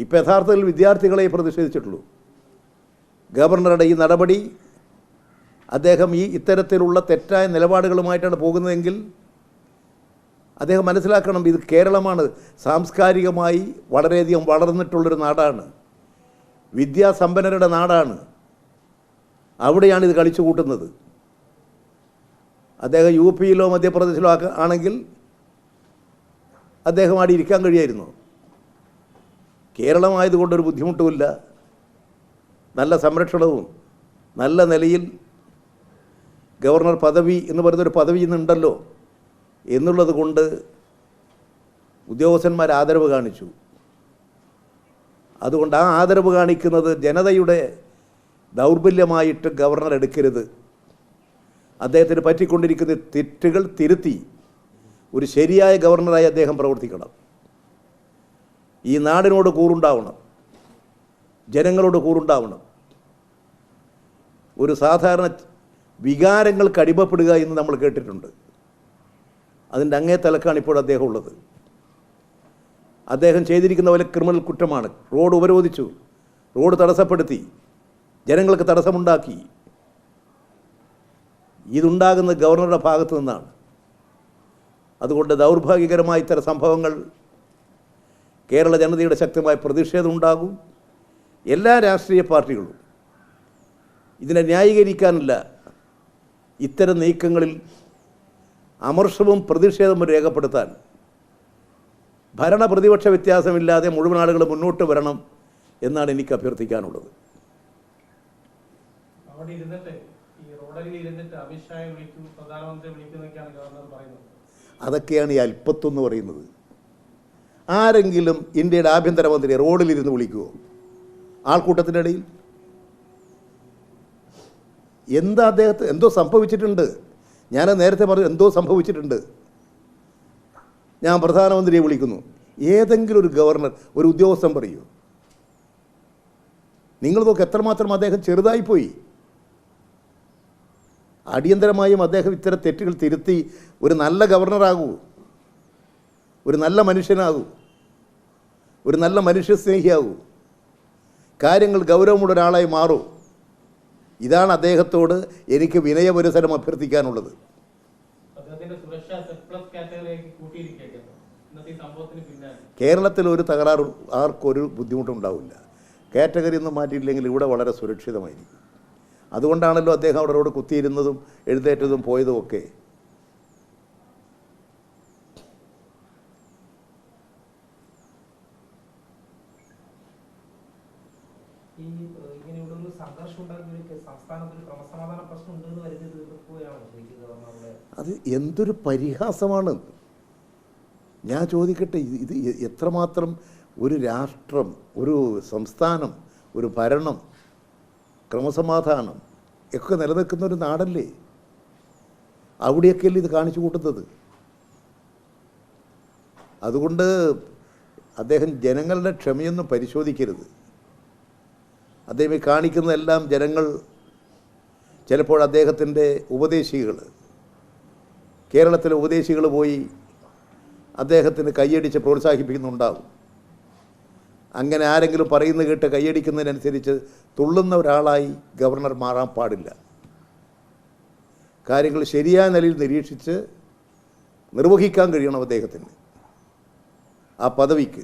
ഇപ്പോൾ യഥാർത്ഥത്തിൽ വിദ്യാർത്ഥികളെ പ്രതിഷേധിച്ചിട്ടുള്ളൂ. ഗവർണറുടെ ഈ നടപടി അദ്ദേഹം ഇത്തരത്തിലുള്ള തെറ്റായ നിലപാടുകളുമായിട്ടാണ് പോകുന്നതെങ്കിൽ അദ്ദേഹം മനസ്സിലാക്കണം, ഇത് കേരളമാണ്, സാംസ്കാരികമായി വളരെയധികം വളർന്നിട്ടുള്ളൊരു നാടാണ്, വിദ്യാസമ്പന്നരുടെ നാടാണ്. അവിടെയാണ് ഇത് കളിച്ചു കൂട്ടുന്നത്. അദ്ദേഹം യു പിയിലോ മധ്യപ്രദേശിലോ ആണെങ്കിൽ അദ്ദേഹം അവിടെ ഇരിക്കാൻ കഴിയായിരുന്നു. കേരളമായതുകൊണ്ടൊരു ബുദ്ധിമുട്ടുമില്ല, നല്ല സംരക്ഷണവും നല്ല നിലയിൽ ഗവർണർ പദവി എന്ന് പറയുന്നൊരു പദവി ഇന്നുണ്ടല്ലോ എന്നുള്ളത് കൊണ്ട് ഉദ്യോഗസ്ഥന്മാർ ആദരവ് കാണിച്ചു. അതുകൊണ്ട് ആ ആദരവ് കാണിക്കുന്നത് ജനതയുടെ ദൗർബല്യമായിട്ട് ഗവർണർ എടുക്കരുത്. അദ്ദേഹത്തിന് പറ്റിക്കൊണ്ടിരിക്കുന്ന തെറ്റുകൾ തിരുത്തി ഒരു ശരിയായ ഗവർണറായി അദ്ദേഹം പ്രവർത്തിക്കണം. ഈ നാടിനോട് കൂറുണ്ടാവണം, ജനങ്ങളോട് കൂറുണ്ടാവണം. ഒരു സാധാരണ വികാരങ്ങൾക്ക് അടിമപ്പെടുക എന്ന് നമ്മൾ കേട്ടിട്ടുണ്ട്. അതിൻ്റെ അങ്ങേ തലക്കാണ് ഇപ്പോൾ അദ്ദേഹം ഉള്ളത്. അദ്ദേഹം ചെയ്തിരിക്കുന്ന പോലെ ക്രിമിനൽ കുറ്റമാണ്. റോഡ് ഉപരോധിച്ചു, റോഡ് തടസ്സപ്പെടുത്തി, ജനങ്ങൾക്ക് തടസ്സമുണ്ടാക്കി. ഇതുണ്ടാകുന്നത് ഗവർണറുടെ ഭാഗത്തു നിന്നാണ്. അതുകൊണ്ട് ദൗർഭാഗ്യകരമായ ഇത്തരം സംഭവങ്ങൾ കേരള ജനതയുടെ ശക്തമായ പ്രതിഷേധം ഉണ്ടാകും. എല്ലാ രാഷ്ട്രീയ പാർട്ടികളും ഇതിനെ ന്യായീകരിക്കാനല്ല, ഇത്തരം നീക്കങ്ങളിൽ അമർഷവും പ്രതിഷേധവും രേഖപ്പെടുത്താൻ ഭരണ പ്രതിപക്ഷ വ്യത്യാസമില്ലാതെ മുഴുവൻ ആളുകൾ മുന്നോട്ട് വരണം എന്നാണ് എനിക്ക് അഭ്യർത്ഥിക്കാനുള്ളത്. അതൊക്കെയാണ് ഈ അല്പത്വം എന്ന് പറയുന്നത്. ആരെങ്കിലും ഇന്ത്യയുടെ ആഭ്യന്തരമന്ത്രി റോഡിലിരുന്ന് വിളിക്കുമോ ആൾക്കൂട്ടത്തിൻ്റെ ഇടയിൽ? എന്താ അദ്ദേഹത്തെ എന്തോ സംഭവിച്ചിട്ടുണ്ട്. ഞാൻ നേരത്തെ പറഞ്ഞു, എന്തോ സംഭവിച്ചിട്ടുണ്ട്. ഞാൻ പ്രധാനമന്ത്രിയെ വിളിക്കുന്നു. ഏതെങ്കിലും ഒരു ഗവർണർ, ഒരു ഉദ്യോഗസ്ഥൻ പറയൂ? നിങ്ങൾ നോക്ക്, എത്രമാത്രം അദ്ദേഹം ചെറുതായിപ്പോയി. അടിയന്തരമായും അദ്ദേഹം ഇത്തരം തെറ്റുകൾ തിരുത്തി ഒരു നല്ല ഗവർണറാകൂ, ഒരു നല്ല മനുഷ്യനാകൂ, ഒരു നല്ല മനുഷ്യസ്നേഹിയാകൂ, കാര്യങ്ങൾ ഗൗരവമുള്ള ഒരാളായി മാറൂ. ഇതാണ് അദ്ദേഹത്തോട് എനിക്ക് വിനയപുരസരം അഭ്യർത്ഥിക്കാനുള്ളത്. കേരളത്തിൽ ഒരു തകരാറ് ആർക്കൊരു ബുദ്ധിമുട്ടുണ്ടാവില്ല. കാറ്റഗറി ഒന്നും മാറ്റിയില്ലെങ്കിൽ ഇവിടെ വളരെ സുരക്ഷിതമായിരിക്കും. അതുകൊണ്ടാണല്ലോ അദ്ദേഹം അവിടെ കുത്തിയിരുന്നതും എഴുന്നേറ്റതും പോയതും ഒക്കെ. അത് എന്തൊരു പരിഹാസമാണ്. ഞാൻ ചോദിക്കട്ടെ, ഇത് എത്രമാത്രം ഒരു രാഷ്ട്രം, ഒരു സംസ്ഥാനം, ഒരു ഭരണം, ക്രമസമാധാനം ഒക്കെ നിലനിൽക്കുന്ന ഒരു നാടല്ലേ? അവിടെയൊക്കെയല്ലേ ഇത് കാണിച്ചു കൂട്ടുന്നത്? അതുകൊണ്ട് അദ്ദേഹം ജനങ്ങളുടെ ക്ഷമയൊന്നും പരിശോധിക്കരുത്. അദ്ദേഹം ഈ കാണിക്കുന്നതെല്ലാം ജനങ്ങൾ, ചിലപ്പോൾ അദ്ദേഹത്തിൻ്റെ ഉപദേശികൾ, കേരളത്തിലെ ഉപദേശികൾ പോയി അദ്ദേഹത്തിന് കൈയടിച്ച് പ്രോത്സാഹിപ്പിക്കുന്നുണ്ടാകും. അങ്ങനെ ആരെങ്കിലും പറയുന്നത് കേട്ട് കൈയടിക്കുന്നതിനനുസരിച്ച് തുള്ളുന്ന ഒരാളായി ഗവർണർ മാറാൻ പാടില്ല. കാര്യങ്ങൾ ശരിയായ നിലയിൽ നിരീക്ഷിച്ച് നിർവഹിക്കാൻ കഴിയണം അദ്ദേഹത്തിന് ആ പദവിക്ക്.